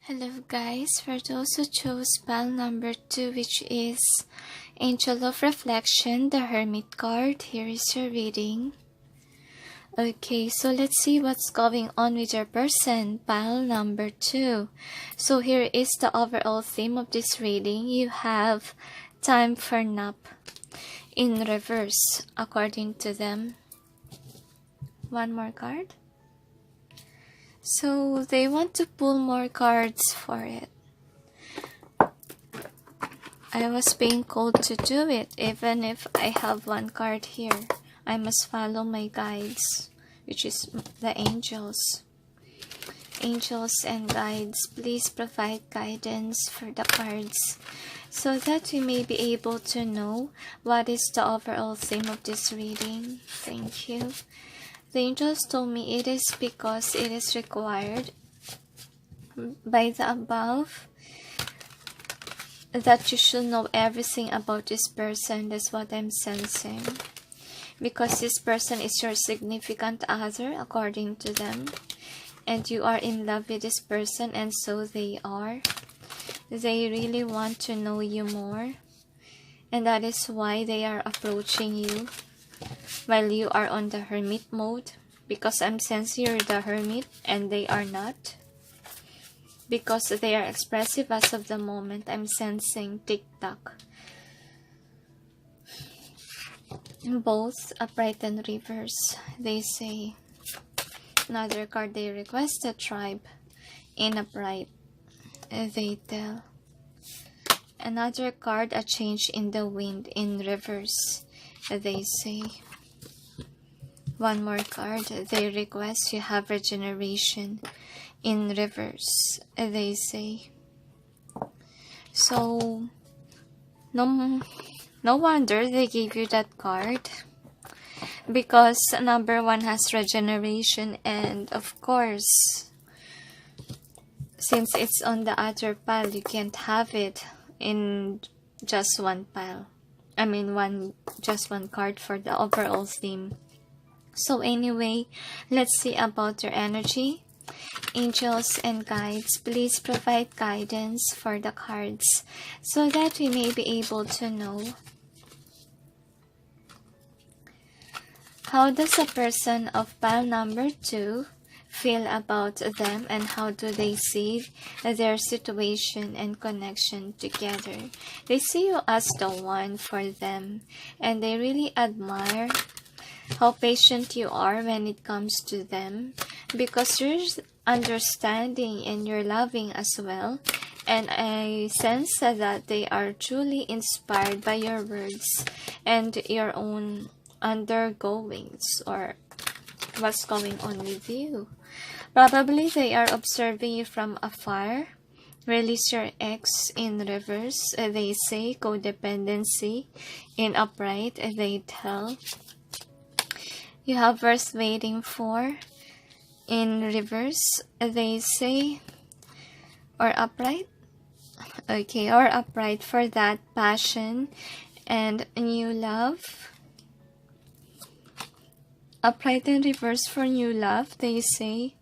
Hello guys, for those who chose pile number 2, which is Angel of Reflection, the Hermit card, here is your reading. Okay, so let's see what's going on with your person, pile number 2. So here is the overall theme of this reading. You have time for nap in reverse, according to them. One more card. So they want to pull more cards for it. I was being called to do it, even if I have one card here. I must follow my guides, which is the angels. Angels and guides, please provide guidance for the cards so that we may be able to know what is the overall theme of this reading. Thank you. The angels told me it is because it is required by the above that you should know everything about this person. That's what I'm sensing. Because this person is your significant other, according to them. And you are in love with this person, and so they are. They really want to know you more. And that is why they are approaching you while you are on the hermit mode, because I'm sensing you're the hermit and they are not, because they are expressive as of the moment. I'm sensing tick-tock. Both upright and reverse, they say. Another card, they request a tribe in upright, they tell. Another card, a change in the wind in reverse, they say. One more card, they request you have regeneration in reverse, they say. So no wonder they gave you that card, because number 1 has regeneration, and of course since it's on the other pile, you can't have it in just one pile. I mean just one card for the overall theme. So anyway, let's see about your energy. Angels and guides, please provide guidance for the cards so that we may be able to know how does a person of pile number 2 feel about them, and how do they see their situation and connection together. They see you as the one for them, and they really admire how patient you are when it comes to them, because you're understanding and you're loving as well. And I sense that they are truly inspired by your words and your own undergoings, or what's going on with you. Probably they are observing you from afar. Release your ex in reverse, they say. Codependency in upright, they tell. You have worth waiting for in reverse, they say. Or upright. Okay, or upright for that passion and new love. Upright and reverse for new love, they say.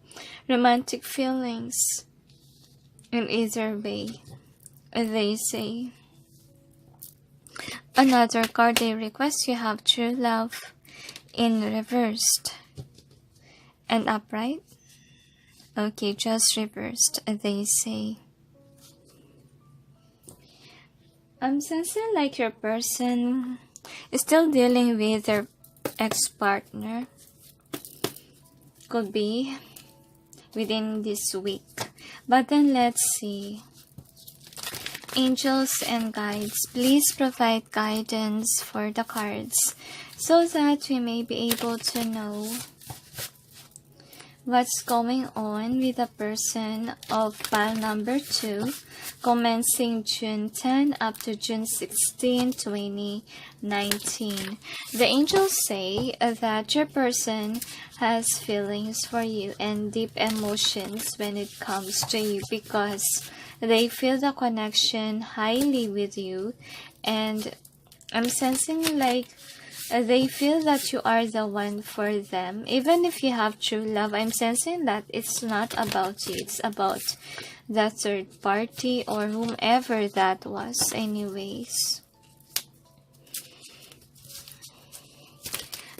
Romantic feelings in either way, they say. Another card, they request you have true love in reversed and upright. Okay, just reversed, they say. I'm sensing like your person is still dealing with their ex-partner. Could be within this week. But then let's see. Angels and guides, please provide guidance for the cards so that we may be able to know what's going on with the person of pile number 2, commencing June 10 up to June 16, 2019. The angels say that your person has feelings for you and deep emotions when it comes to you, because they feel the connection highly with you. And I'm sensing like They feel that you are the one for them. Even if you have true love, I'm sensing that it's not about you. It's about the third party or whomever that was anyways.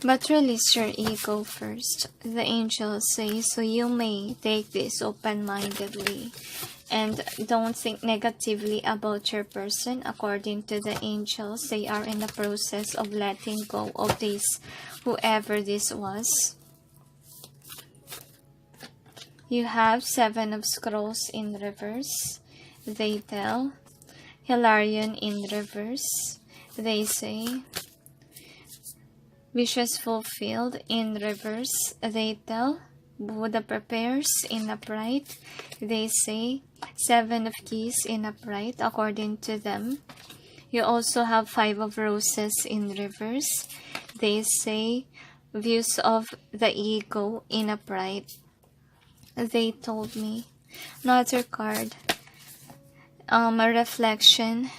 But release your ego first. The angels say, so you may take this open-mindedly. And don't think negatively about your person. According to the angels, they are in the process of letting go of this, whoever this was. You have 7 of Scrolls in reverse. They tell. Hilarion in reverse. They say. Wishes fulfilled in reverse. They tell. Buddha prepares in upright. They say. 7 of Keys in upright, according to them. You also have 5 of Roses in reverse. They say views of the ego in upright. They told me. Another card. A reflection.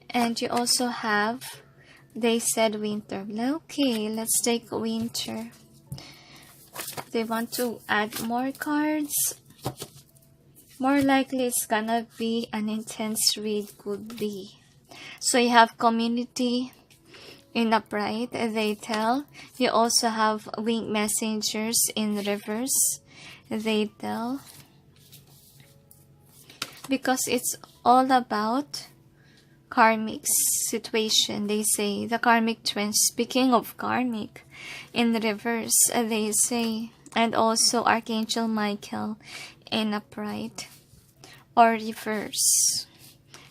And you also have, they said winter. Okay, let's take winter. They want to add more cards. More likely it's gonna be an intense read, could be. So you have community in upright, they tell. You also have winged messengers in reverse, they tell. Because it's all about karmic situation, they say. The karmic twins. Speaking of karmic, in reverse, they say. And also Archangel Michael in upright or reverse.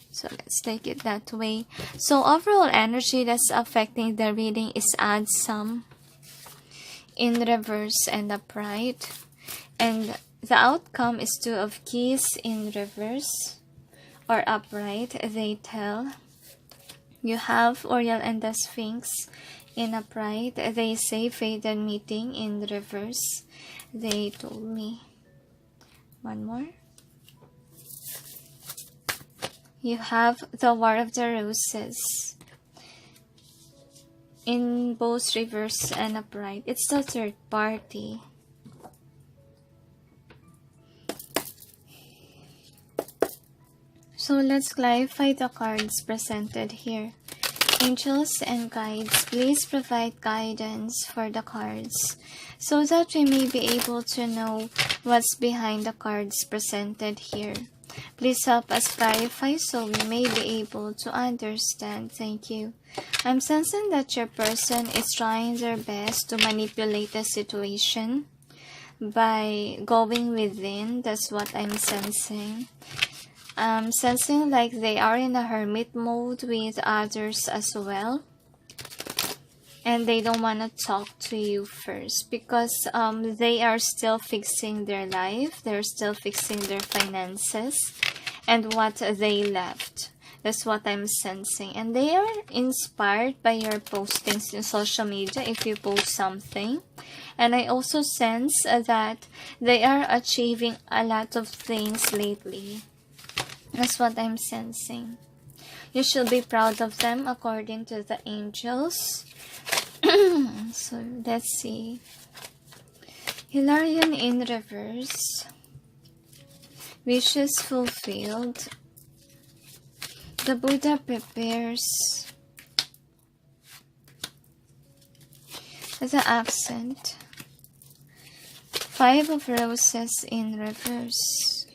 So let's take it that way. So overall energy that's affecting the reading is add some in reverse and upright. And the outcome is 2 of Keys in reverse or upright, they tell. You have Oriel and the Sphinx in upright. They say fated meeting in reverse. They told me. One more. You have the War of the Roses in both reverse and upright. It's the third party. So let's clarify the cards presented here. Angels and guides, please provide guidance for the cards so that we may be able to know what's behind the cards presented here. Please help us clarify so we may be able to understand. Thank you. I'm sensing that your person is trying their best to manipulate the situation by going within. That's what I'm sensing. I'm sensing like they are in a hermit mode with others as well. And they don't want to talk to you first because they are still fixing their life. They're still fixing their finances and what they left. That's what I'm sensing. And they are inspired by your postings in social media if you post something. And I also sense that they are achieving a lot of things lately. That's what I'm sensing. You should be proud of them according to the angels. So let's see. Hilarion in reverse. Wishes fulfilled. The Buddha prepares. The accent. 5 of Roses in reverse.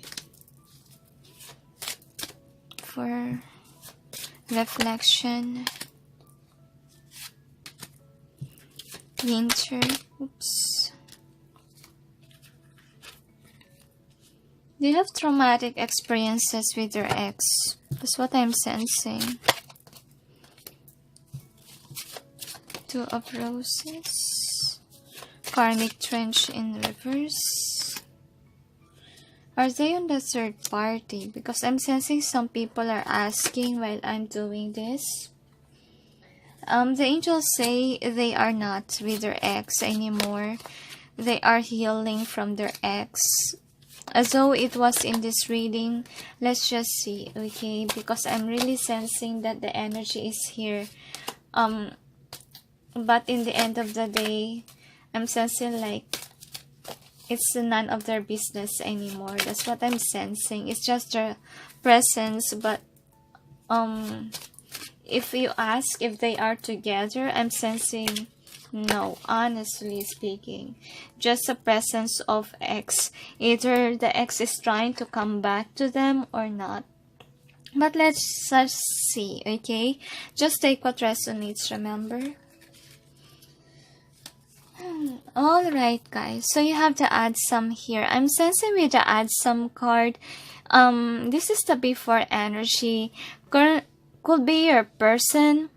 For reflection. Winter. Oops. Do you have traumatic experiences with your ex? That's what I'm sensing. 2 of Roses. Karmic trench in reverse. Are they on the third party? Because I'm sensing some people are asking while I'm doing this. The angels say they are not with their ex anymore. They are healing from their ex. as though it was in this reading. Let's just see, okay, because I'm really sensing that the energy is here. But in the end of the day, I'm sensing like it's none of their business anymore. That's what I'm sensing. It's just their presence. But if you ask if they are together, I'm sensing no, honestly speaking. Just a presence of X. Either the X is trying to come back to them or not. But let's just see, okay? Just take what resonates, remember? Alright, guys. So you have to add some here. I'm sensing with the add some card. This is the before energy. Could be your person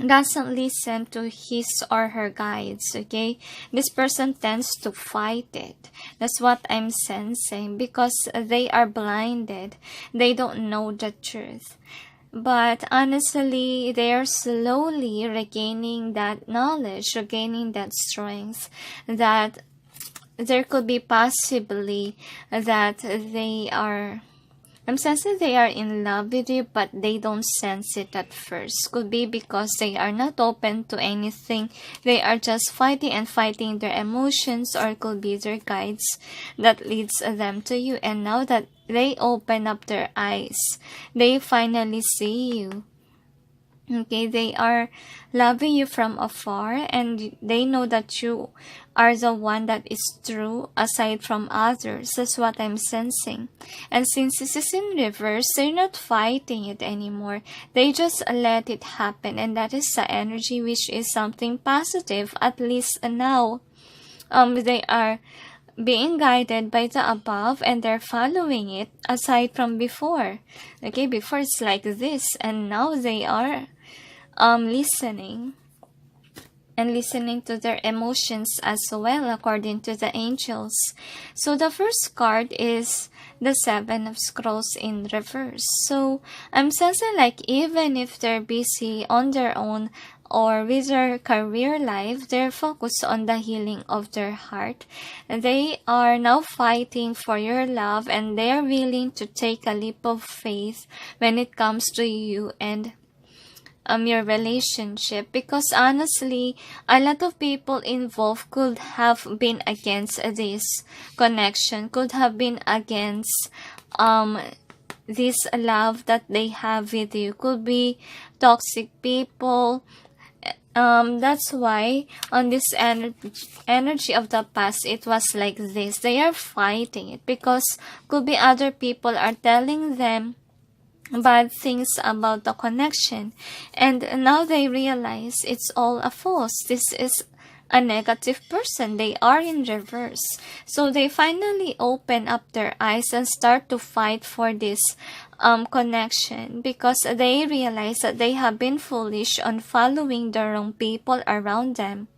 doesn't listen to his or her guides, okay? This person tends to fight it. That's what I'm sensing, because they are blinded. They don't know the truth. But honestly, they are slowly regaining that knowledge, regaining that strength, that there could be possibly that they are, I'm sensing they are in love with you, but they don't sense it at first. Could be because they are not open to anything. They are just fighting and fighting their emotions, or could be their guides that leads them to you. And now that they open up their eyes, they finally see you. Okay, they are loving you from afar, and they know that you are the one that is true aside from others. That's what I'm sensing. And since this is in reverse, they're not fighting it anymore. They just let it happen, and that is the energy, which is something positive. At least now, they are being guided by the above, and they're following it aside from before. Okay, before it's like this, and now they are listening, and listening to their emotions as well, according to the angels. So the first card is the Seven of Scrolls in reverse. So I'm sensing like even if they're busy on their own or with their career life, they're focused on the healing of their heart. They are now fighting for your love, and they are willing to take a leap of faith when it comes to you and your relationship, because honestly, a lot of people involved could have been against this connection, could have been against this love that they have with you. Could be toxic people. That's why on this energy of the past, it was like this. They are fighting it because could be other people are telling them bad things about the connection, and now they realize it's all a false. This is a negative person. They are in reverse. So they finally open up their eyes and start to fight for this connection, because they realize that they have been foolish on following the wrong people around them.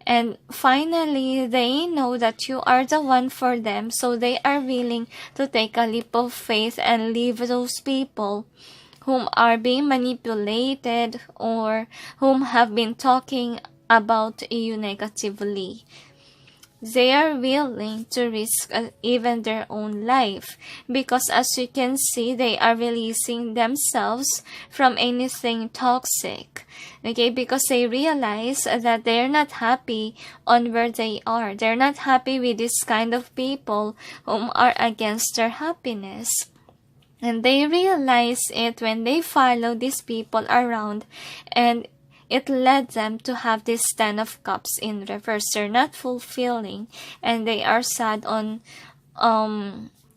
And finally, they know that you are the one for them, so they are willing to take a leap of faith and leave those people whom are being manipulated or whom have been talking about you negatively. They are willing to risk even their own life, because as you can see, they are releasing themselves from anything toxic. Okay, because they realize that they're not happy on where they are. They're not happy with this kind of people whom are against their happiness. And they realize it when they follow these people around, and it led them to have this Ten of Cups in reverse. They're not fulfilling, and they are sad on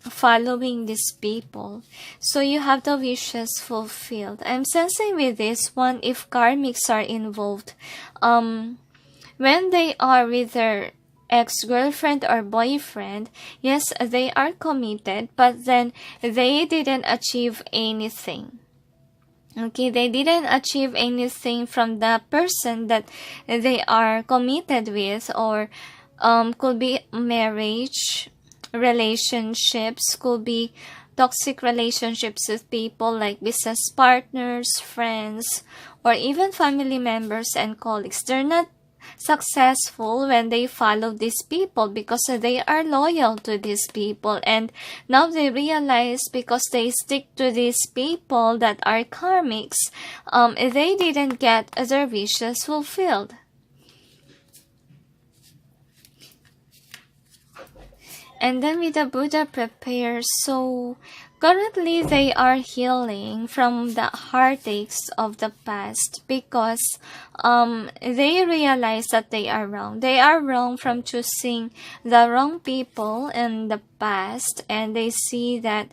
following these people. So you have the wishes fulfilled. I'm sensing with this one, if karmics are involved, when they are with their ex-girlfriend or boyfriend, yes, they are committed, but then they didn't achieve anything. Okay, they didn't achieve anything from the person that they are committed with, or could be marriage, relationships, could be toxic relationships with people like business partners, friends, or even family members and colleagues. They're not successful when they follow these people because they are loyal to these people. And now they realize because they stick to these people that are karmics, they didn't get their wishes fulfilled. And then with the Buddha prepares, so currently they are healing from the heartaches of the past because they realize that they are wrong. They are wrong from choosing the wrong people in the past, and they see that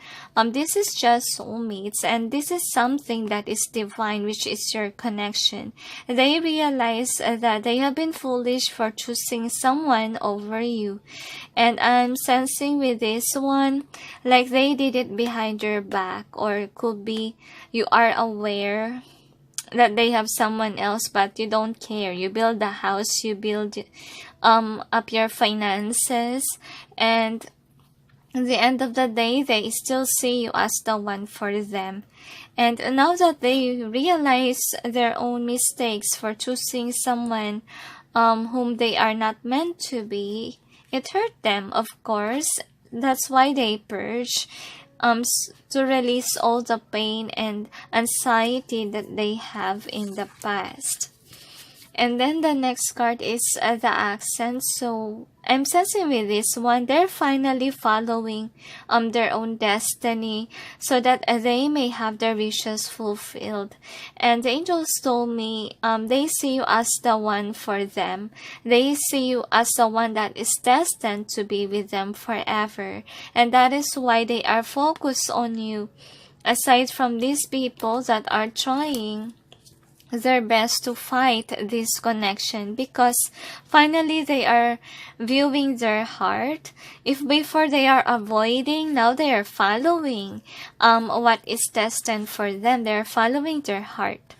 this is just soulmates and this is something that is divine, which is your connection. They realize that they have been foolish for choosing someone over you. And I'm sensing with this one, like they did it behind your back, or it could be you are aware that they have someone else but you don't care. You build the house, you build up your finances, and at the end of the day they still see you as the one for them. And now that they realize their own mistakes for choosing someone whom they are not meant to be, it hurt them, of course. That's why they purge, to release all the pain and anxiety that they have in the past. And then the next card is the accent. So I'm sensing with this one, they're finally following their own destiny so that they may have their wishes fulfilled. And the angels told me they see you as the one for them. They see you as the one that is destined to be with them forever. And that is why they are focused on you. Aside from these people that are trying their best to fight this connection, because finally they are viewing their heart. If before they are avoiding, now they are following what is destined for them. They are following their heart.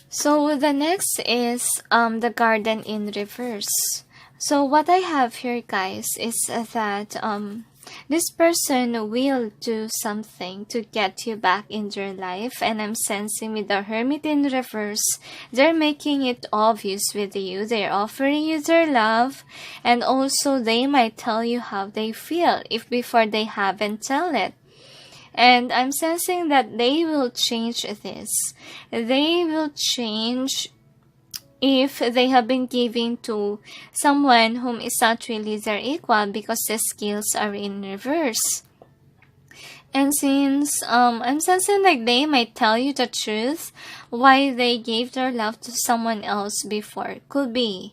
So the next is the garden in reverse. So what I have here, guys, is that this person will do something to get you back in your life, and I'm sensing with the Hermit in reverse, they're making it obvious with you. They're offering you their love, and also they might tell you how they feel if before they haven't tell it. And I'm sensing that they will change this. They will change if they have been giving to someone whom is not really their equal, because the skills are in reverse. And since I'm sensing like they might tell you the truth why they gave their love to someone else before. Could be.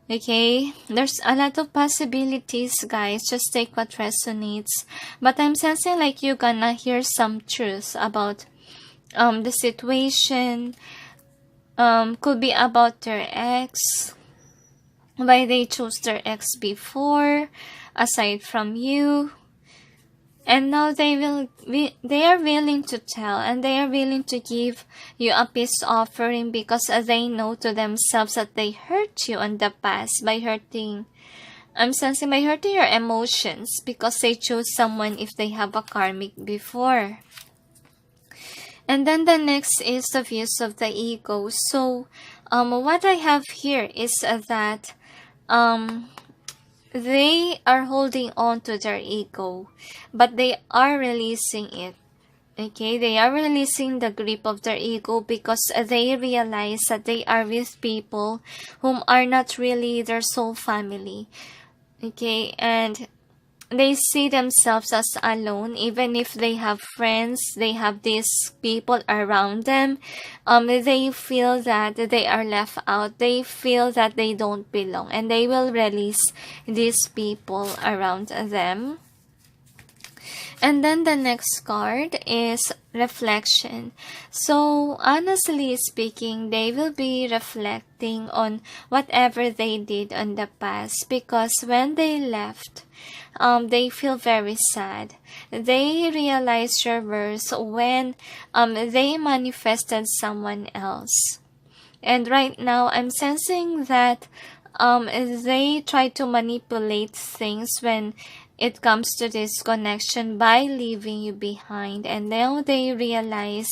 Okay, there's a lot of possibilities, guys. Just take what resonates. But I'm sensing like you're gonna hear some truth about the situation. Could be about their ex, why they chose their ex before, aside from you. And now they are willing to tell, and they are willing to give you a peace offering, because they know to themselves that they hurt you in the past by hurting. I'm sensing by hurting your emotions, because they chose someone if they have a karmic before. And then the next is the views of the ego. So, what I have here is that they are holding on to their ego, but they are releasing it. Okay, they are releasing the grip of their ego because they realize that they are with people whom are not really their soul family. Okay, and they see themselves as alone, even if they have friends, they have these people around them. They feel that they are left out. They feel that they don't belong, and they will release these people around them. And then the next card is reflection. So honestly speaking, they will be reflecting on whatever they did in the past, because when they left, they feel very sad. They realize your worth when they manifested someone else. And right now, I'm sensing that they try to manipulate things when it comes to this connection by leaving you behind. And now they realize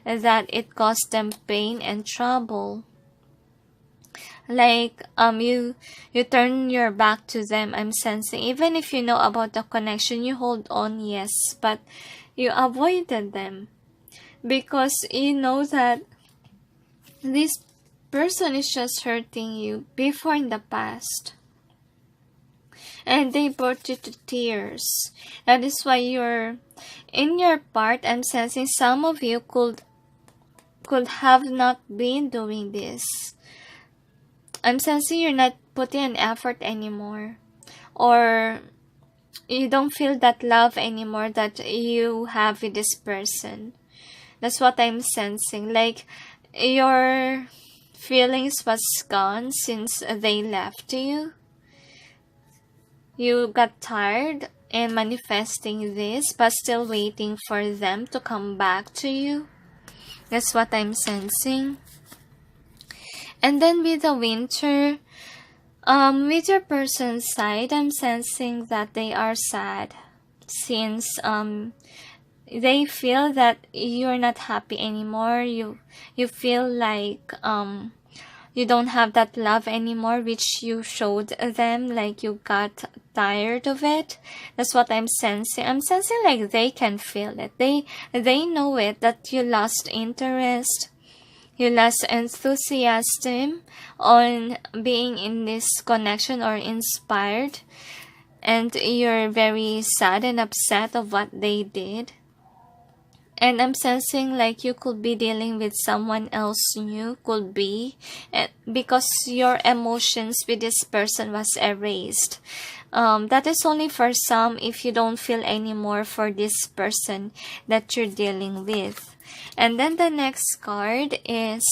that it caused them pain and trouble. Like you turn your back to them. I'm sensing, even if you know about the connection, you hold on, yes, but you avoided them because you know that this person is just hurting you before in the past, and they brought you to tears. That is why you're in your part. I'm sensing some of you could have not been doing this. I'm sensing you're not putting an effort anymore, or you don't feel that love anymore that you have with this person. That's what I'm sensing. Like your feelings was gone since they left you. You got tired and manifesting this, but still waiting for them to come back to you. That's what I'm sensing. And then with the winter, with your person's side, I'm sensing that they are sad since they feel that you're not happy anymore. You feel like you don't have that love anymore, which you showed them. Like you got tired of it. That's what I'm sensing. I'm sensing like they can feel it. They know it, that you lost interest. You lost enthusiasm on being in this connection or inspired. And you're very sad and upset of what they did. And I'm sensing like you could be dealing with someone else new, could be, because your emotions with this person was erased. That is only for some if you don't feel anymore for this person that you're dealing with. And then the next card is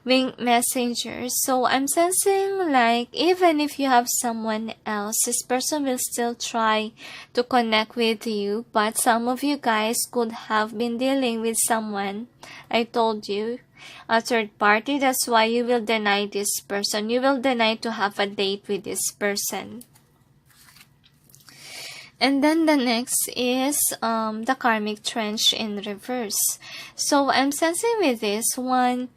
Winged Messenger. So I'm sensing like even if you have someone else, this person will still try to connect with you. But some of you guys could have been dealing with someone, I told you, a third party. That's why you will deny this person. You will deny to have a date with this person. And then the next is the karmic trench in reverse. So I'm sensing with this one,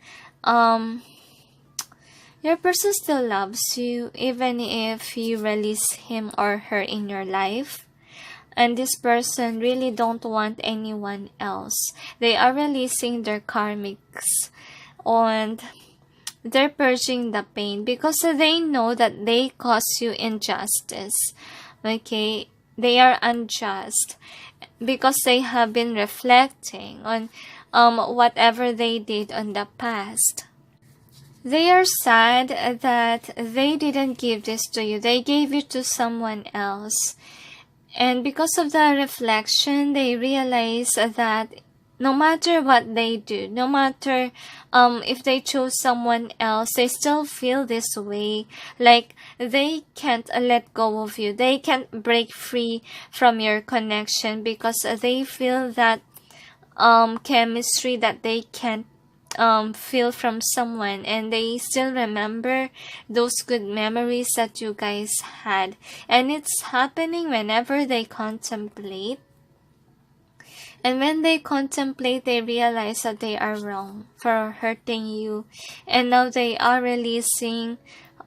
your person still loves you even if you release him or her in your life. And this person really don't want anyone else. They are releasing their karmics and they're purging the pain because they know that they cause you injustice. Okay, they are unjust because they have been reflecting on whatever they did on the past. They are sad that they didn't give this to you. They gave it to someone else. And because of the reflection, they realize that no matter what they do, no matter if they choose someone else, they still feel this way. Like they can't let go of you. They can't break free from your connection because they feel that chemistry that they can't feel from someone, and they still remember those good memories that you guys had. And it's happening whenever they contemplate. And when they contemplate, they realize that they are wrong for hurting you. And now they are releasing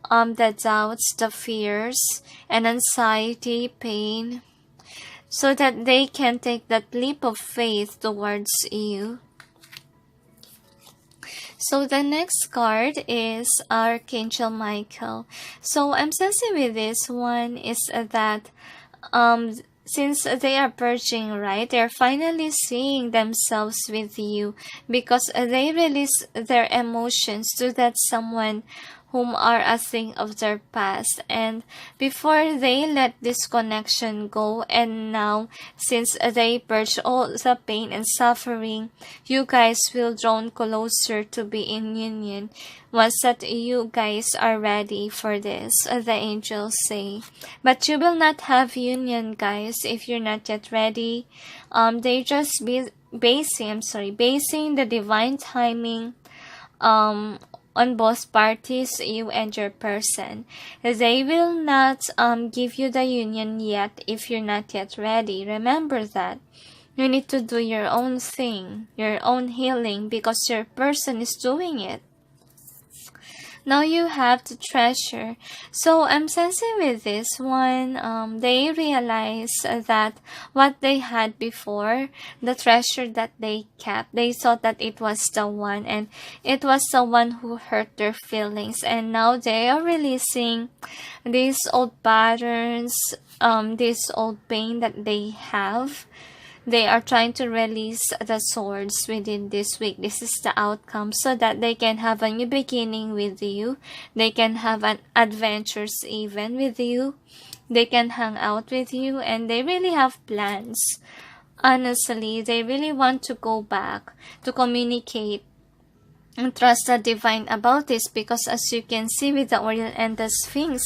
the doubts, the fears, and anxiety, pain, so that they can take that leap of faith towards you. So the next card is Archangel Michael. So I'm sensing with this one is that since they are purging, right, they're finally seeing themselves with you because they release their emotions to that someone whom are a thing of their past, and before they let this connection go, and now since they purge all the pain and suffering, you guys will drawn closer to be in union once that you guys are ready for this, the angels say. But you will not have union, guys, if you're not yet ready. They just basing the divine timing on both parties, you and your person. They will not give you the union yet if you're not yet ready. Remember that. You need to do your own thing, your own healing, because your person is doing it. Now you have to treasure. So I'm sensing with this one, they realize that what they had before, the treasure that they kept, they thought that it was the one, and it was the one who hurt their feelings. And now they are releasing these old patterns, this old pain that they have. They are trying to release the swords within this week. This is the outcome, so that they can have a new beginning with you. They can have an adventures even with you. They can hang out with you, and they really have plans. Honestly, they really want to go back to communicate and trust the divine about this, because as you can see with the Oriole and the Sphinx,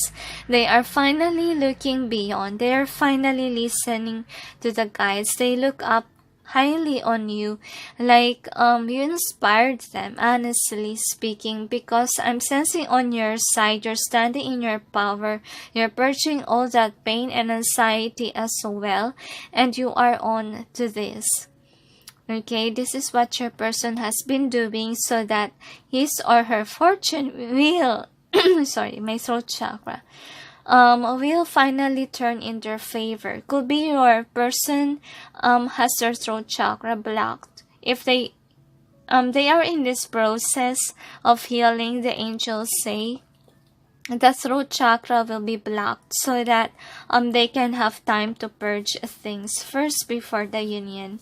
they are finally looking beyond. They are finally listening to the guides. They look up highly on you, like you inspired them, honestly speaking, because I'm sensing on your side, you're standing in your power, you're purging all that pain and anxiety as well, and you are on to this. Okay, this is what your person has been doing, so that his or her fortune will, sorry, my throat chakra, will finally turn in their favor. Could be your person has their throat chakra blocked. If they are in this process of healing, the angels say the throat chakra will be blocked, so that they can have time to purge things first before the union,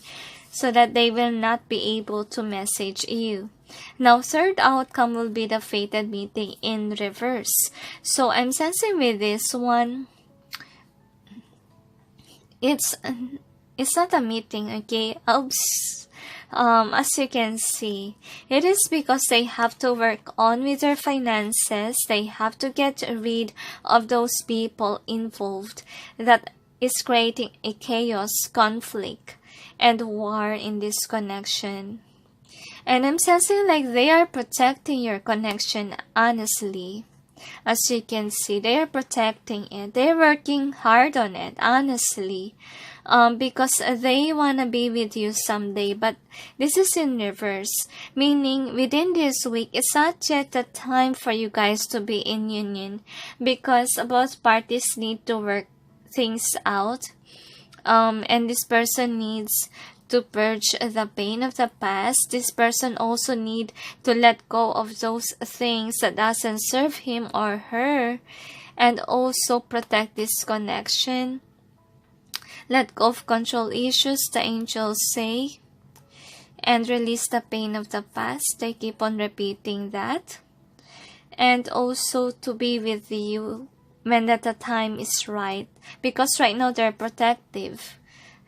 so that they will not be able to message you. Now, third outcome will be the fated meeting in reverse. So I'm sensing with this one, it's not a meeting, okay? Oops. As you can see, it is because they have to work on with their finances. They have to get rid of those people involved that is creating a chaos, conflict, and war in this connection. And I'm sensing like they are protecting your connection, honestly. As you can see, they are protecting it. They're working hard on it, honestly. Because they want to be with you someday. But this is in reverse. Meaning, within this week, it's not yet the time for you guys to be in union. Because both parties need to work things out. And this person needs to purge the pain of the past. This person also need to let go of those things that doesn't serve him or her, and also protect this connection. Let go of control issues, the angels say, and release the pain of the past. They keep on repeating that. And also to be with you when that the time is right, because right now they're protective.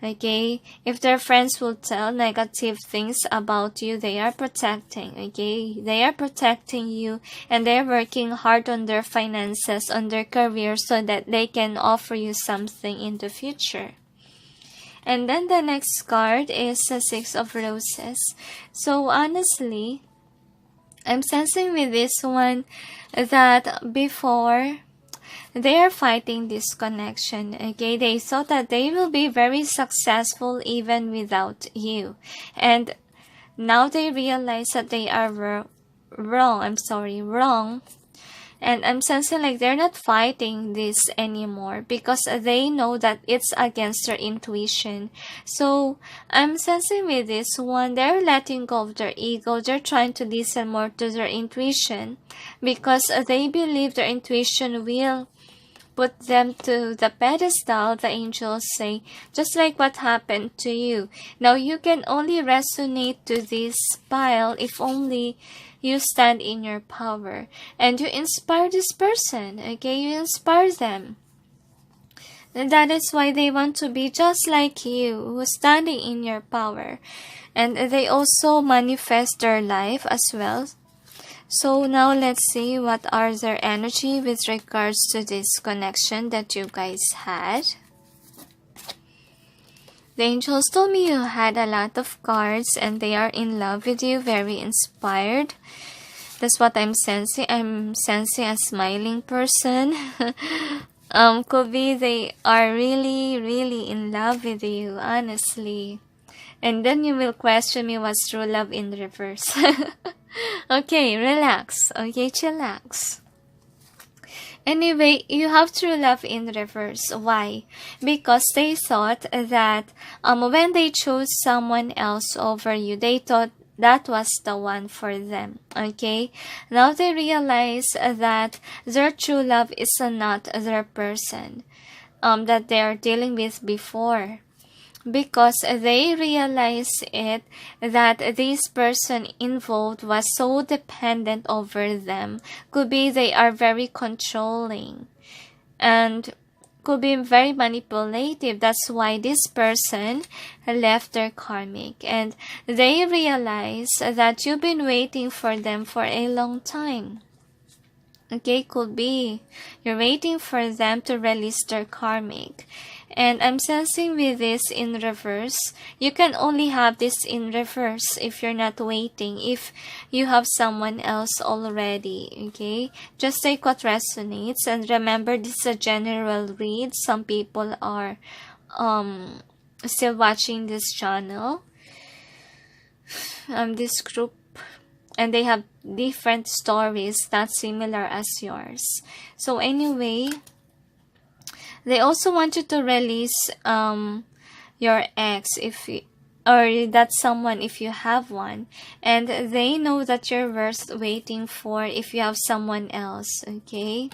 Okay, if their friends will tell negative things about you, they are protecting. Okay, they are protecting you, and they're working hard on their finances, on their career, so that they can offer you something in the future. And then the next card is the Six of Roses. So honestly, I'm sensing with this one that before, they are fighting this connection, okay? They thought that they will be very successful even without you. And now they realize that they are wrong. And I'm sensing like they're not fighting this anymore, because they know that it's against their intuition. So I'm sensing with this one, they're letting go of their ego. They're trying to listen more to their intuition, because they believe their intuition will put them to the pedestal, the angels say, just like what happened to you. Now you can only resonate to this pile if only you stand in your power and you inspire this person, okay? You inspire them. And that is why they want to be just like you, who's standing in your power. And they also manifest their life as well. So now let's see what are their energy with regards to this connection that you guys had. The angels told me you had a lot of cards and they are in love with you, very inspired. That's what I'm sensing. I'm sensing a smiling person. Could be they are really, really in love with you, honestly. And then you will question me what's true love in reverse. Okay, relax. Okay, chillax. Anyway, you have true love in reverse. Why? Because they thought that when they chose someone else over you, they thought that was the one for them. Okay? Now they realize that their true love is not their person that they are dealing with before. Because they realize it that this person involved was so dependent over them. Could be they are very controlling and could be very manipulative. That's why this person left their karmic, and they realize that you've been waiting for them for a long time. Okay, could be you're waiting for them to release their karmic. And I'm sensing with this in reverse, you can only have this in reverse if you're not waiting, if you have someone else already. Okay, just take what resonates, and remember, this is a general read. Some people are still watching this channel, this group, and they have different stories not similar as yours. So anyway, they also want you to release your ex or that someone if you have one, and they know that you're worth waiting for if you have someone else. Okay,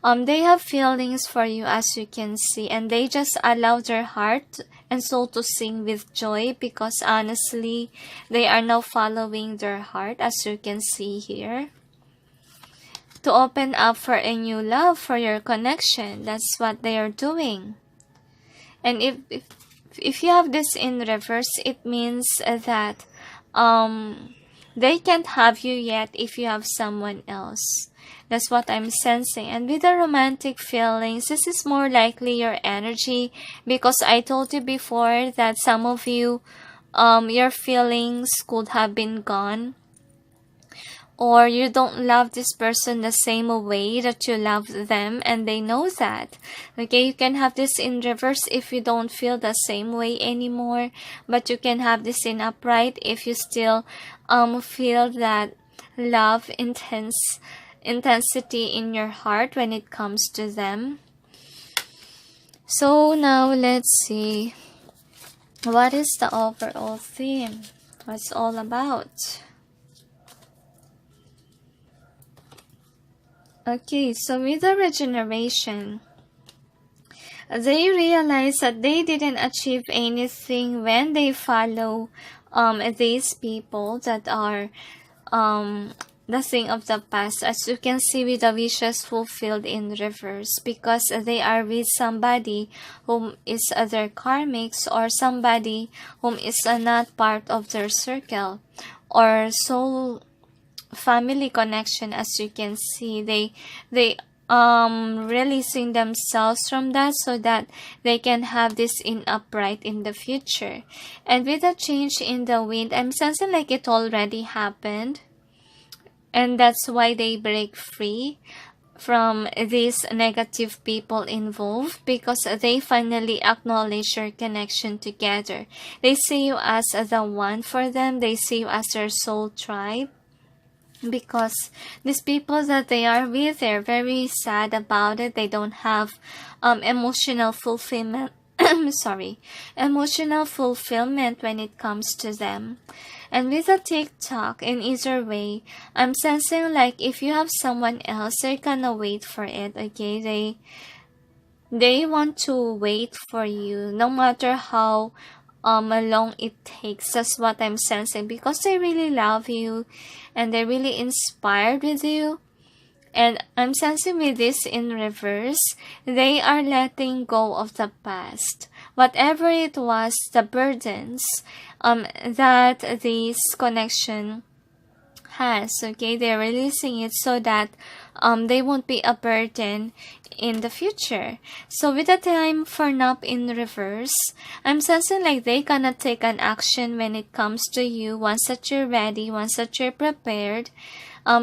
they have feelings for you, as you can see, and they just allow their heart and soul to sing with joy, because honestly they are now following their heart, as you can see here, to open up for a new love for your connection. That's what they are doing. And if you have this in reverse, it means that they can't have you yet if you have someone else. That's what I'm sensing. And with the romantic feelings, this is more likely your energy, because I told you before that some of you, your feelings could have been gone, or you don't love this person the same way that you love them, and they know that. Okay, you can have this in reverse if you don't feel the same way anymore, but you can have this in upright if you still feel that love intensity in your heart when it comes to them. So now let's see, what is the overall theme? What's all about? Okay, so with the regeneration, they realize that they didn't achieve anything when they follow these people that are the thing of the past, as you can see with the wishes fulfilled in reverse, because they are with somebody whom is their karmics, or somebody whom is not part of their circle or soul family connection. As you can see, they releasing themselves from that so that they can have this in upright in the future. And with the change in the wind, I'm sensing like it already happened, and that's why they break free from these negative people involved, because they finally acknowledge your connection together. They see you as the one for them. They see you as their soul tribe, because these people that they are with, they're very sad about it. They don't have emotional fulfillment emotional fulfillment when it comes to them. And with a TikTok, in either way, I'm sensing like if you have someone else, they're gonna wait for it. Okay, they want to wait for you no matter how long it takes. That's what I'm sensing, because they really love you and they're really inspired with you. And I'm sensing with this in reverse, they are letting go of the past, whatever it was, the burdens that this connection has. Okay, they're releasing it so that they won't be a burden in the future. So with the time for nap in reverse, I'm sensing like they gonna take an action when it comes to you once that you're ready, once that you're prepared,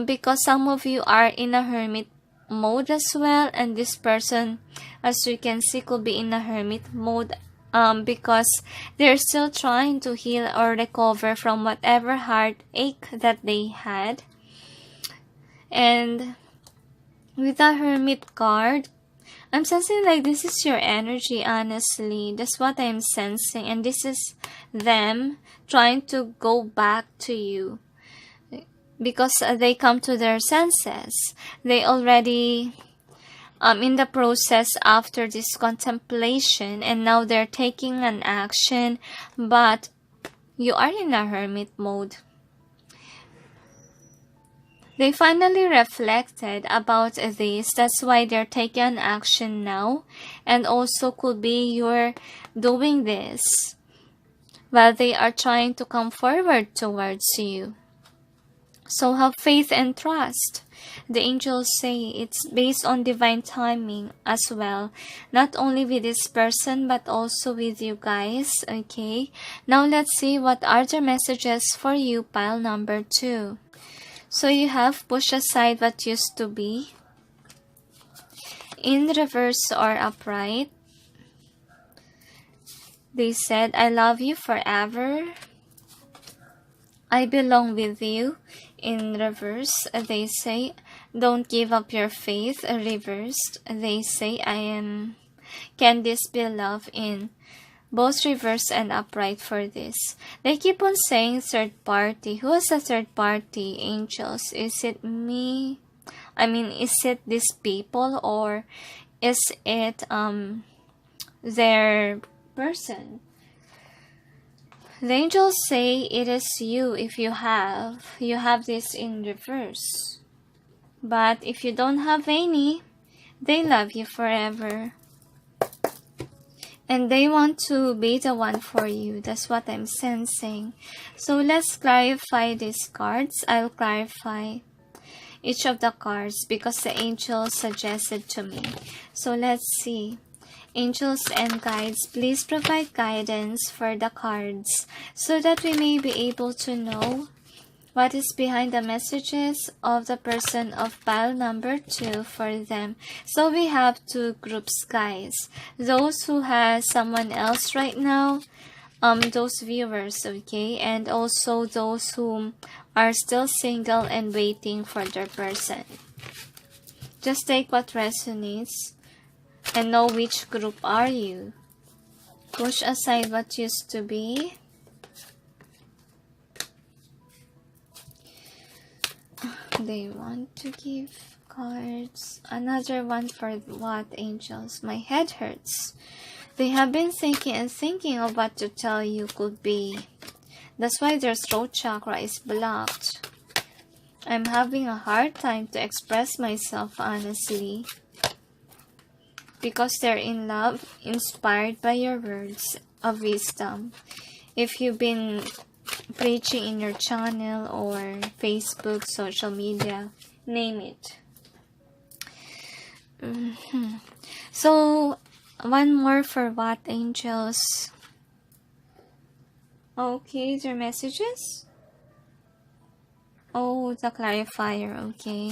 because some of you are in a hermit mode as well, and this person, as you can see, could be in a hermit mode because they're still trying to heal or recover from whatever heartache that they had. And with the Hermit card, I'm sensing like this is your energy, honestly. That's what I'm sensing. And this is them trying to go back to you. Because they come to their senses. They already in the process after this contemplation, and now they're taking an action, but you are in a hermit mode. They finally reflected about this. That's why they're taking an action now. And also could be you're doing this while they are trying to come forward towards you. So have faith and trust. The angels say it's based on divine timing as well. Not only with this person, but also with you guys. Okay. Now let's see what are the messages for you, pile number 2. So you have push aside what used to be. In reverse or upright. They said, I love you forever. I belong with you. In reverse, they say, don't give up your faith. Reversed, they say, can this be love? In both reverse and upright for this. They keep on saying third party. Who is a third party, angels? Is it me? Is it these people, or is it their person? The angels say it is you. If you have this in reverse. But if you don't have any, they love you forever. And they want to be the one for you. That's what I'm sensing. So let's clarify these cards. I'll clarify each of the cards because the angel suggested to me. So let's see. Angels and guides, please provide guidance for the cards so that we may be able to know what is behind the messages of the person of pile number 2 for them. So we have 2 groups, guys. Those who has someone else right now, those viewers, okay? And also those who are still single and waiting for their person. Just take what resonates and know which group are you. Push aside what used to be. They want to give cards. Another one for what, angels? My head hurts. They have been thinking and thinking of what to tell you could be. That's why their throat chakra is blocked. I'm having a hard time to express myself honestly. Because they're in love, inspired by your words of wisdom. If you've been preaching in your channel or Facebook, social media, name it. So, one more for what, angels? Okay, their messages? Oh, the clarifier, okay.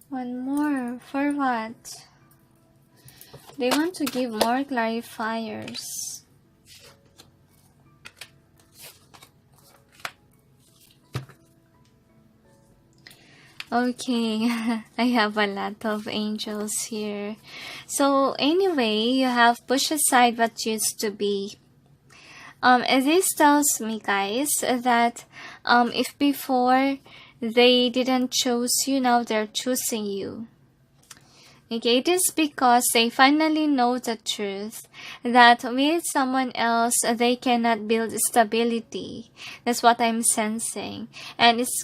One more. For what? They want to give more clarifiers. Okay, I have a lot of angels here. So anyway, you have pushed aside what used to be. This tells me, guys, that if before they didn't choose you, now they're choosing you. Okay, it is because they finally know the truth that with someone else, they cannot build stability. That's what I'm sensing. And it's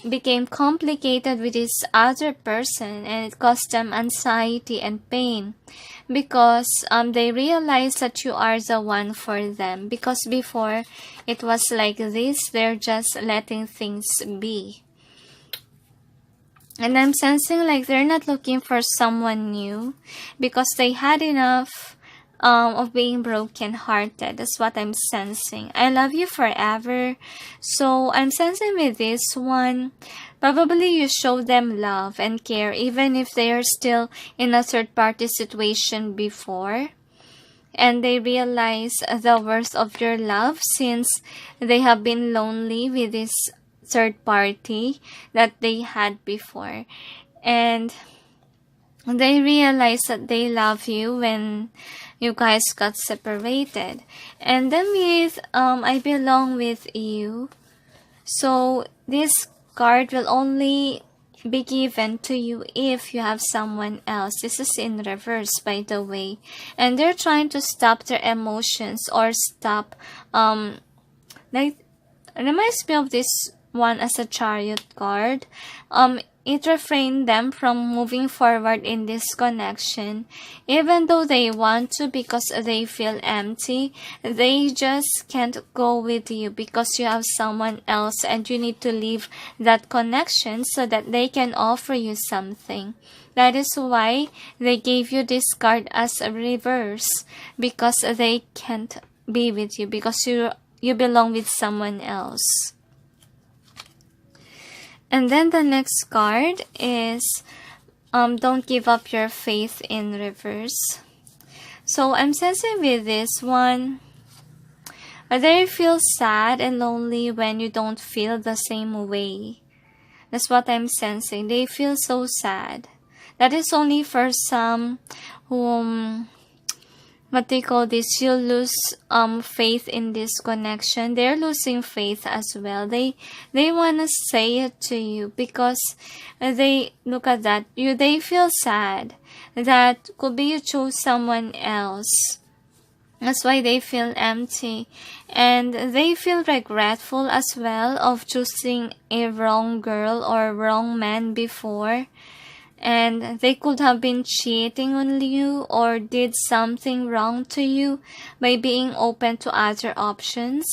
became complicated with this other person, and it caused them anxiety and pain because they realize that you are the one for them. Because before it was like this, they're just letting things be. And I'm sensing like they're not looking for someone new because they had enough of being broken-hearted. That's what I'm sensing. I love you forever. So I'm sensing with this one, probably you show them love and care even if they are still in a third-party situation before. And they realize the worth of your love since they have been lonely with this third party that they had before. And they realize that they love you when you guys got separated. And then with I belong with you. So this card will only be given to you if you have someone else. This is in reverse, by the way. And they're trying to stop their emotions or stop, like, it reminds me of this one as a Chariot card. It refrained them from moving forward in this connection. Even though they want to because they feel empty, they just can't go with you because you have someone else and you need to leave that connection so that they can offer you something. That is why they gave you this card as a reverse, because they can't be with you because you belong with someone else. And then the next card is don't give up your faith in reverse. So I'm sensing with this one, they feel sad and lonely when you don't feel the same way. That's what I'm sensing. They feel so sad. That is only for some whom, what they call this, you lose faith in this connection. They're losing faith as well. They want to say it to you because they look at that. They feel sad that could be you chose someone else. That's why they feel empty. And they feel regretful as well of choosing a wrong girl or wrong man before. And they could have been cheating on you or did something wrong to you by being open to other options.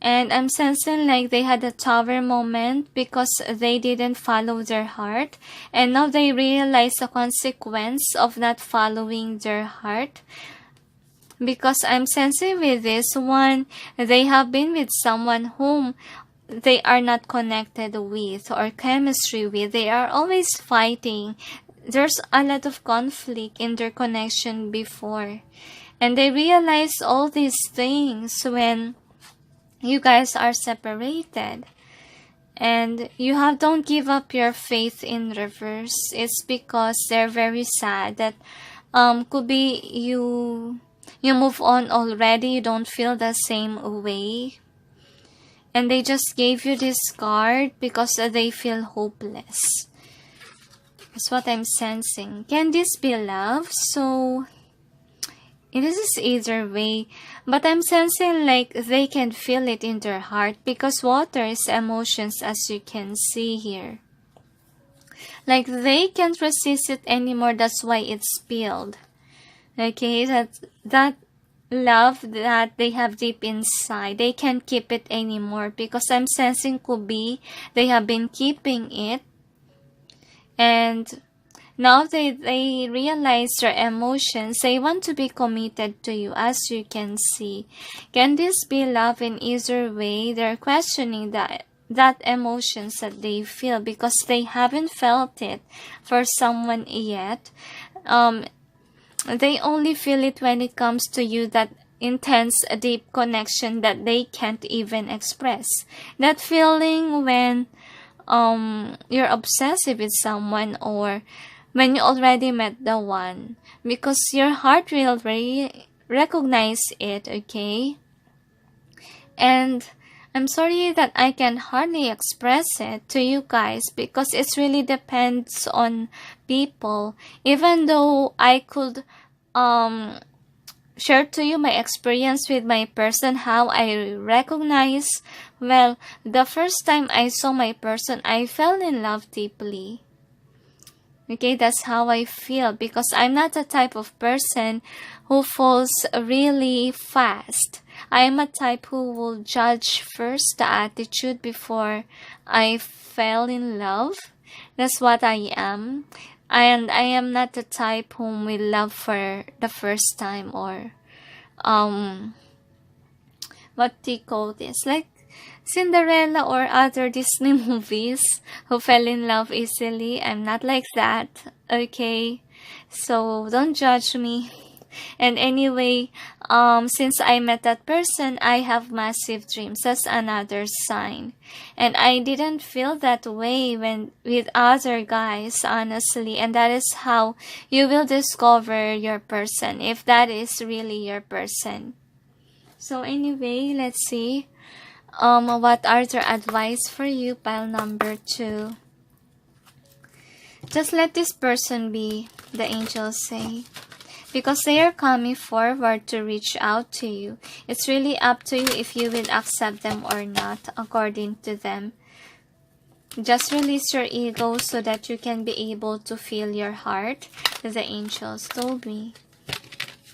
And I'm sensing like they had a tower moment because they didn't follow their heart. And now they realize the consequence of not following their heart. Because I'm sensing with this one, they have been with someone whom they are not connected with or chemistry with. They are always fighting. There's a lot of conflict in their connection before. And they realize all these things when you guys are separated. And don't give up your faith in reverse. It's because they're very sad that could be you move on already. You don't feel the same way. And they just gave you this card because they feel hopeless. That's what I'm sensing. Can this be love? So, this is either way. But I'm sensing like they can feel it in their heart because water is emotions, as you can see here. Like they can't resist it anymore. That's why it's spilled. Okay, that love that they have deep inside, they can't keep it anymore because I'm sensing could be they have been keeping it, and now they realize their emotions. They want to be committed to you, as you can see. Can this be love? In either way, they're questioning that emotions that they feel because they haven't felt it for someone yet. They only feel it when it comes to you, that intense, deep connection that they can't even express. That feeling when you're obsessive with someone or when you already met the one, because your heart will recognize it, okay? And I'm sorry that I can hardly express it to you guys because it really depends on people. Even though I could share to you my experience with my person, how I recognize, well, the first time I saw my person, I fell in love deeply. Okay, that's how I feel because I'm not the type of person who falls really fast. I am a type who will judge first the attitude before I fell in love. That's what I am. And I am not the type whom will love for the first time, or what do you call this, like Cinderella or other Disney movies who fell in love easily. I'm not like that, okay? So don't judge me. And anyway, since I met that person, I have massive dreams. That's another sign. And I didn't feel that way when with other guys, honestly. And that is how you will discover your person, if that is really your person. So anyway, let's see. What are their advice for you, pile number 2? Just let this person be, the angels say, because they are coming forward to reach out to you. It's really up to you if you will accept them or not, according to them. Just release your ego so that you can be able to feel your heart, the angels told me.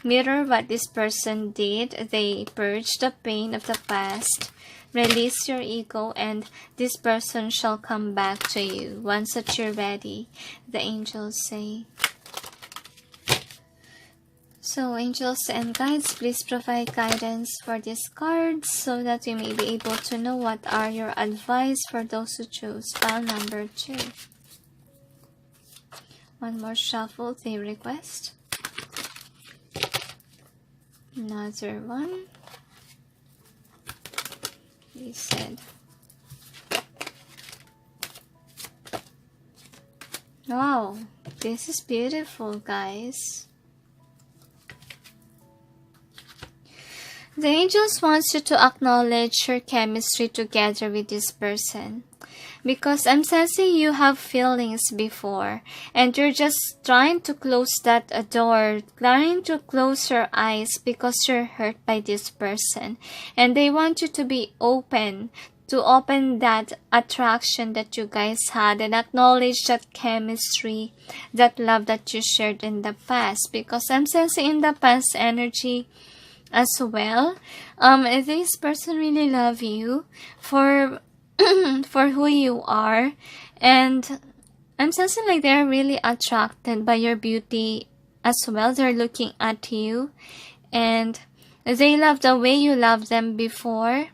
Mirror what this person did. They purged the pain of the past. Release your ego, and this person shall come back to you once that you're ready, the angels say. So angels and guides, please provide guidance for these cards so that we may be able to know what are your advice for those who choose pile number 2. One more shuffle they request. Another one. They said, wow, this is beautiful, guys. The angels wants you to acknowledge your chemistry together with this person, because I'm sensing you have feelings before and you're just trying to close that door, trying to close your eyes because you're hurt by this person, and they want you to be open, to open that attraction that you guys had and acknowledge that chemistry, that love that you shared in the past, because I'm sensing in the past energy as well. This person really love you for for who you are, and I'm sensing like they're really attracted by your beauty as well. They're looking at you and they love the way you loved them before.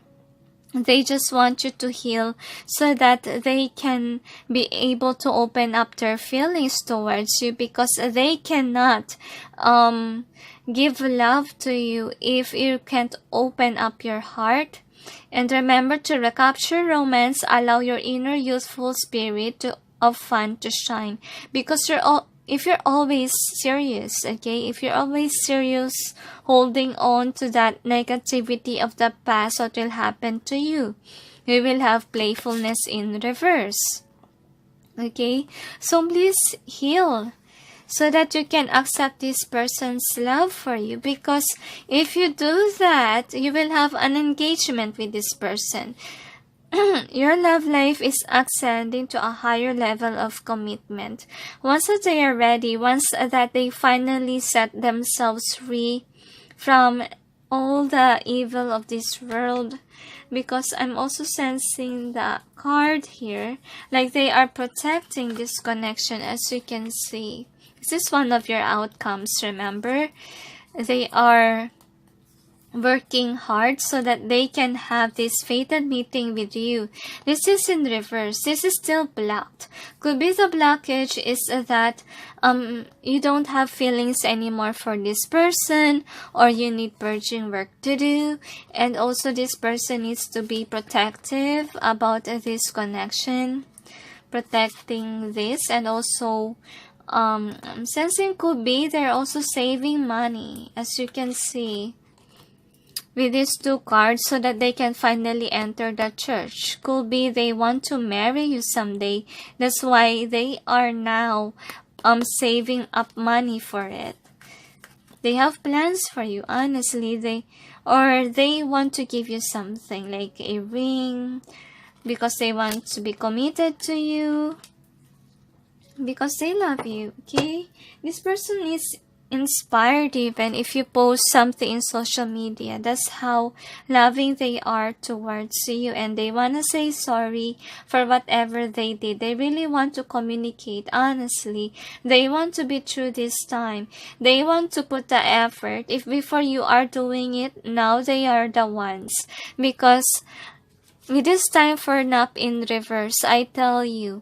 They just want you to heal so that they can be able to open up their feelings towards you, because they cannot give love to you if you can't open up your heart. And remember to recapture romance, allow your inner youthful spirit of fun to shine, because if you're always serious, okay, if you're always serious, holding on to that negativity of the past, what will happen to you? You will have playfulness in reverse, okay? So please heal so that you can accept this person's love for you, because if you do that, you will have an engagement with this person. Your love life is ascending to a higher level of commitment. Once that they are ready, once that they finally set themselves free from all the evil of this world, because I'm also sensing the card here, like they are protecting this connection, as you can see. This is one of your outcomes, remember? They are working hard so that they can have this fated meeting with you. This is in reverse. This is still blocked. Could be the blockage is that you don't have feelings anymore for this person, or you need purging work to do, and also this person needs to be protective about this connection, protecting this. And also I'm sensing could be they're also saving money, as you can see with these two cards, so that they can finally enter the church. Could be they want to marry you someday. That's why they are now saving up money for it. They have plans for you, honestly. They want to give you something like a ring, because they want to be committed to you, because they love you, okay? This person is inspired even if you post something in social media. That's how loving they are towards you, and they want to say sorry for whatever they did. They really want to communicate honestly. They want to be true this time. They want to put the effort. If before you are doing it, now they are the ones. Because with this time for nap in reverse, I tell you,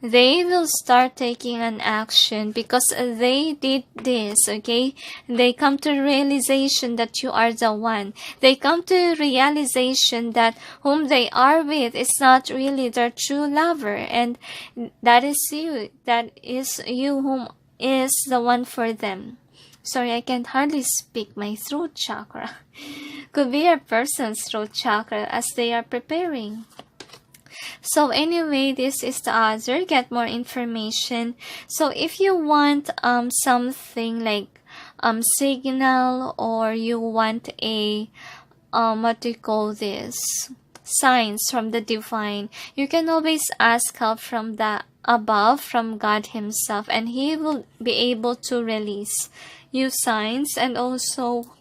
they will start taking an action because they did this, okay? They come to realization that you are the one. They come to realization that whom they are with is not really their true lover, and that is you. That is you whom is the one for them. Sorry, I can hardly speak. My throat chakra. Could be a person's throat chakra as they are preparing. So anyway, this is the other. Get more information. So if you want something like signal, or you want a what do you call this, signs from the divine, you can always ask help from the above, from God himself, and he will be able to release you signs. And also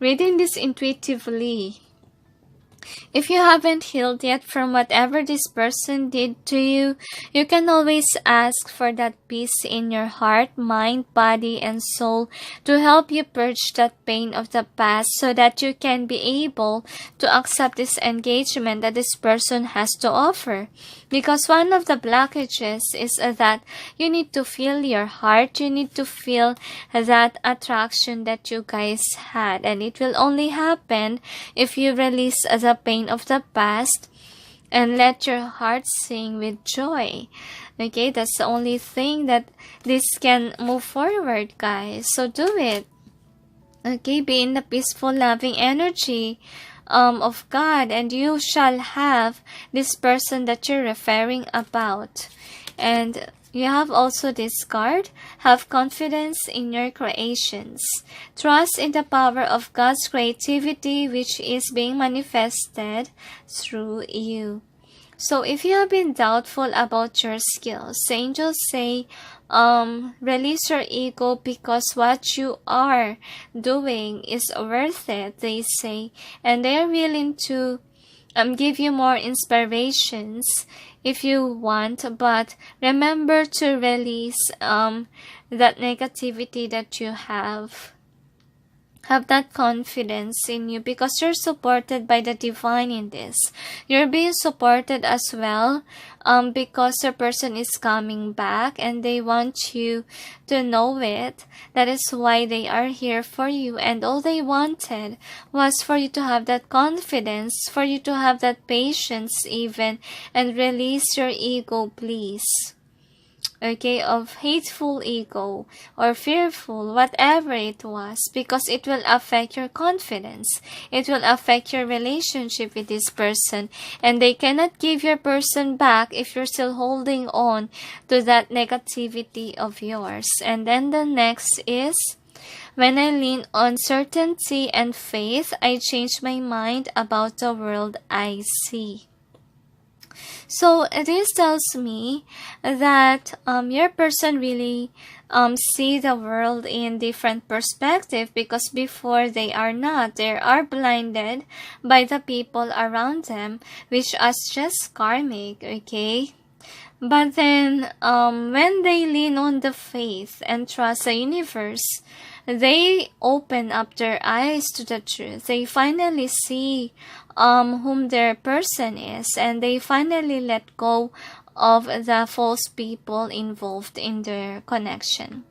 reading this intuitively, if you haven't healed yet from whatever this person did to you, you can always ask for that peace in your heart, mind, body, and soul to help you purge that pain of the past, so that you can be able to accept this engagement that this person has to offer. Because one of the blockages is that you need to feel your heart, you need to feel that attraction that you guys had, and it will only happen if you release the pain of the past and let your heart sing with joy. Okay, that's the only thing that this can move forward, guys. So do it. Okay, be in the peaceful, loving energy of God, and you shall have this person that you're referring about. And you have also this card. Have confidence in your creations. Trust in the power of God's creativity, which is being manifested through you. So if you have been doubtful about your skills, the angels say, release your ego, because what you are doing is worth it, they say. And they are willing to give you more inspirations if you want, but remember to release that negativity that you have. Have that confidence in you, because you're supported by the divine in this. You're being supported as well because your person is coming back and they want you to know it. That is why they are here for you, and all they wanted was for you to have that confidence, for you to have that patience even, and release your ego, please. Okay, of hateful ego or fearful, whatever it was, because it will affect your confidence. It will affect your relationship with this person, and they cannot give your person back if you're still holding on to that negativity of yours. And then the next is, when I lean on certainty and faith, I change my mind about the world I see. So this tells me that your person really see the world in different perspective, because before they are not. They are blinded by the people around them, which is just karmic, okay? But then when they lean on the faith and trust the universe, they open up their eyes to the truth. They finally see whom their person is, and they finally let go of the false people involved in their connection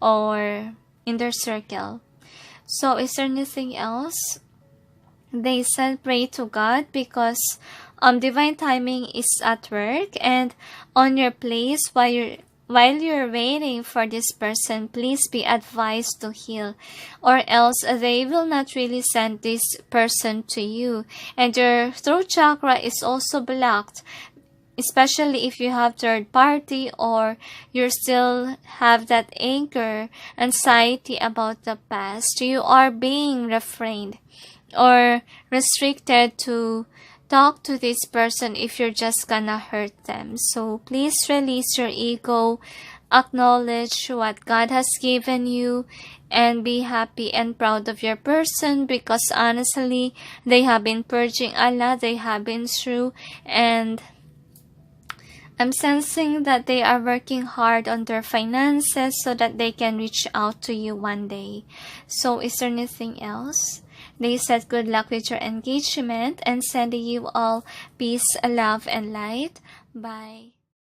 or in their circle. So is there anything else? They said pray to God, because divine timing is at work and on your place. While you're waiting for this person, please be advised to heal, or else they will not really send this person to you. And your throat chakra is also blocked, especially if you have third party, or you still have that anger, anxiety about the past. You are being refrained or restricted to talk to this person if you're just gonna hurt them. So please release your ego Acknowledge what God has given you and be happy and proud of your person, because honestly, they have been purging a lot, they have been through, and I'm sensing that they are working hard on their finances so that they can reach out to you one day. So is there anything else? They said good luck with your engagement and sending you all peace, love, and light. Bye.